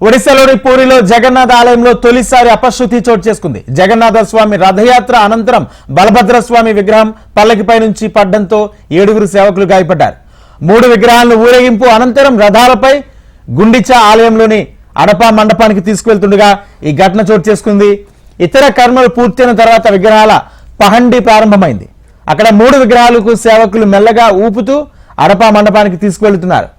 ఒడిశాలోని పూరిలో జగన్నాథ ఆలయంలో తొలిసారి అపశృతి చోటు చేసుకుంది. జగన్నాథ స్వామి రథయాత్ర అనంతరం బలభద్ర స్వామి విగ్రహం పల్లకిపై నుంచి పడ్డంతో 7 సేవకులు గాయపడ్డారు. 3 విగ్రహాలను ఊరేగింపు అనంతరం రథాలపై గుండిచా ఆలయంలోని అడప మండపానికి తీసుకువెళ్తుండగా ఈ ఘటన చోటు చేసుకుంది. ఇతర కర్మలు పూర్తయిన తర్వాత విగ్రహాల పహండి ప్రారంభమైంది. అక్కడ 3 విగ్రహాలకు సేవకులు మెల్లగా ఊపుతూ అడప మండపానికి తీసుకువెళ్తున్నారు.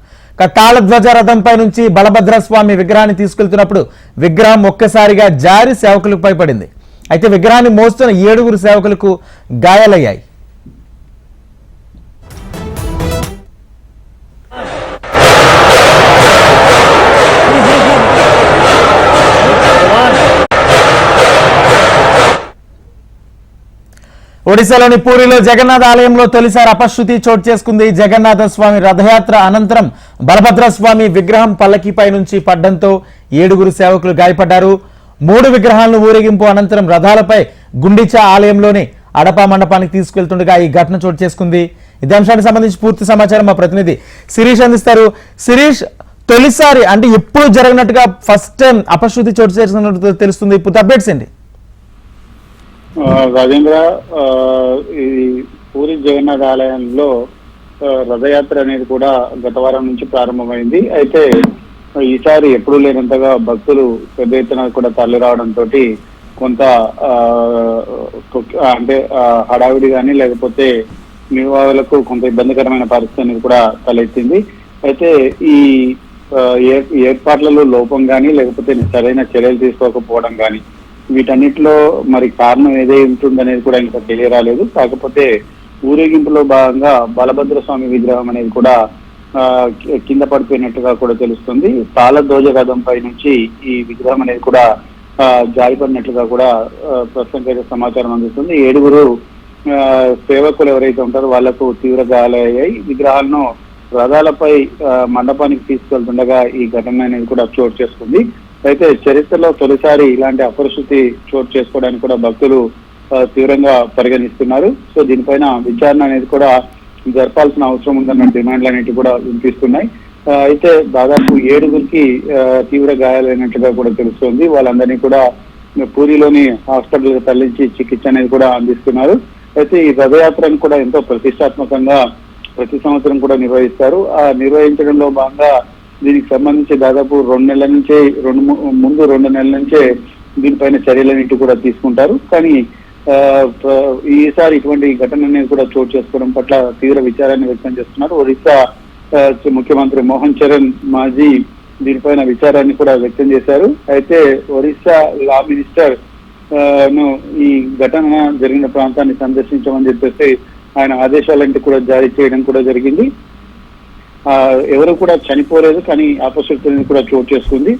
తాళధ్వజ రథంపై నుంచి బలభద్ర స్వామి విగ్రహాన్ని తీసుకెళ్తున్నప్పుడు విగ్రహం ఒక్కసారిగా జారి సేవకులపై పడింది. అయితే విగ్రహాన్ని మోస్తున్న 7 సేవకులకు గాయాలయ్యాయి. ఒడిశాలోని పూరిలో జగన్నాథ ఆలయంలో తొలిసారి అపశృతి చోటు చేసుకుంది. జగన్నాథ స్వామి రథయాత్ర అనంతరం బలభద్ర స్వామి విగ్రహం పల్లకిపై నుంచి పడ్డంతో 7 సేవకులు గాయపడ్డారు. 3 విగ్రహాలను ఊరేగింపు అనంతరం రథాలపై గుండిచా ఆలయంలోని అడప మండపానికి తీసుకెళ్తుండగా ఈ ఘటన చోటు చేసుకుంది. ఇదే అంశానికి సంబంధించి పూర్తి సమాచారం మా ప్రతినిధి శిరీష్ అందిస్తారు. శిరీష్, తొలిసారి అంటే ఎప్పుడు జరిగినట్టుగా ఫస్ట్ టైం అపశృతి చోటు చేసుకున్నట్టు తెలుస్తుంది. ఇప్పుడు అప్డేట్స్ ఏంటి? రాజేంద్ర, ఈ పూరి జగన్నాథ ఆలయంలో రథయాత్ర అనేది కూడా గత వారం నుంచి ప్రారంభమైంది. అయితే ఈసారి ఎప్పుడూ లేనంతగా భక్తులు పెద్ద ఎత్తున కూడా తరలి రావడంతో కొంత అంటే హడావిడి కానీ లేకపోతే నిర్వాహకులకు కొంత ఇబ్బందికరమైన పరిస్థితి అనేది కూడా తలెత్తింది. అయితే ఈ ఏర్పాట్లలో లోపం కానీ లేకపోతే సరైన చర్యలు తీసుకోకపోవడం కానీ వీటన్నిటిలో మరి కారణం ఏదే ఉంటుందనేది కూడా ఇంకా తెలియరాలేదు. కాకపోతే ఊరేగింపులో భాగంగా బలభద్ర స్వామి విగ్రహం అనేది కూడా కింద పడిపోయినట్టుగా కూడా తెలుస్తుంది. తాళధ్వజ రథంపై నుంచి ఈ విగ్రహం అనేది కూడా జారిపడినట్లుగా కూడా ప్రస్తుతం సమాచారం అందిస్తుంది. 7 సేవకులు ఎవరైతే ఉంటారో వాళ్లకు తీవ్ర గాయాలయ్యాయి. విగ్రహాలను రథాలపై మండపానికి తీసుకెళ్తుండగా ఈ ఘటన అనేది కూడా చోటు చేసుకుంది. అయితే చరిత్రలో తొలిసారి ఇలాంటి అపరిస్థితి చోటు చేసుకోవడానికి కూడా భక్తులు తీవ్రంగా పరిగణిస్తున్నారు. సో దీనిపైన విచారణ అనేది కూడా జరపాల్సిన అవసరం ఉందన్న డిమాండ్లు అనేవి కూడా వినిపిస్తున్నాయి. అయితే దాదాపు 7 తీవ్ర గాయాలైనట్లుగా కూడా తెలుస్తోంది. వాళ్ళందరినీ కూడా పూరిలోని హాస్పిటల్ తరలించి చికిత్స అనేది కూడా అందిస్తున్నారు. అయితే ఈ రథయాత్రను కూడా ఎంతో ప్రతిష్టాత్మకంగా ప్రతి సంవత్సరం కూడా నిర్వహిస్తారు. ఆ నిర్వహించడంలో భాగంగా దీనికి సంబంధించి దాదాపు 2 నెలల నుంచే 2 నెలల నుంచే దీనిపైన చర్యలన్నింటి కూడా తీసుకుంటారు. కానీ ఈసారి ఇటువంటి ఘటన అనేది కూడా చోటు చేసుకోవడం పట్ల తీవ్ర విచారాన్ని వ్యక్తం చేస్తున్నారు. ఒరిస్సా ముఖ్యమంత్రి మోహన్ చరణ్ మాజీ దీనిపైన విచారాన్ని కూడా వ్యక్తం చేశారు. అయితే ఒరిస్సా లా మినిస్టర్ ను ఈ ఘటన జరిగిన ప్రాంతాన్ని సందర్శించమని చెప్పేసి ఆయన ఆదేశాలంటే కూడా జారీ చేయడం కూడా జరిగింది. ఎవరు కూడా చనిపోలేదు, కానీ అపశృతి కూడా చోటు చేసుకుంది.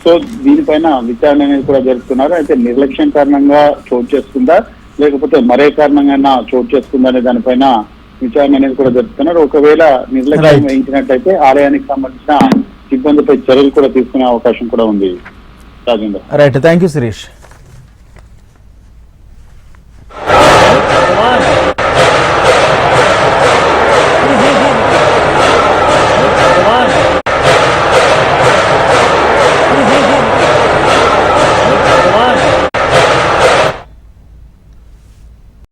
సో దీనిపైన విచారణ అనేది కూడా జరుపుతున్నారు. అయితే నిర్లక్ష్యం కారణంగా చోటు చేసుకుందా లేకపోతే మరే కారణంగా చోటు చేసుకుందా అనే దానిపైన విచారణ అనేది కూడా జరుపుతున్నారు. ఒకవేళ నిర్లక్ష్యం వహించినట్టయితే ఆలయానికి సంబంధించిన సిబ్బందిపై చర్యలు కూడా తీసుకునే అవకాశం కూడా ఉంది. Rajendra, right, thank you Sirish.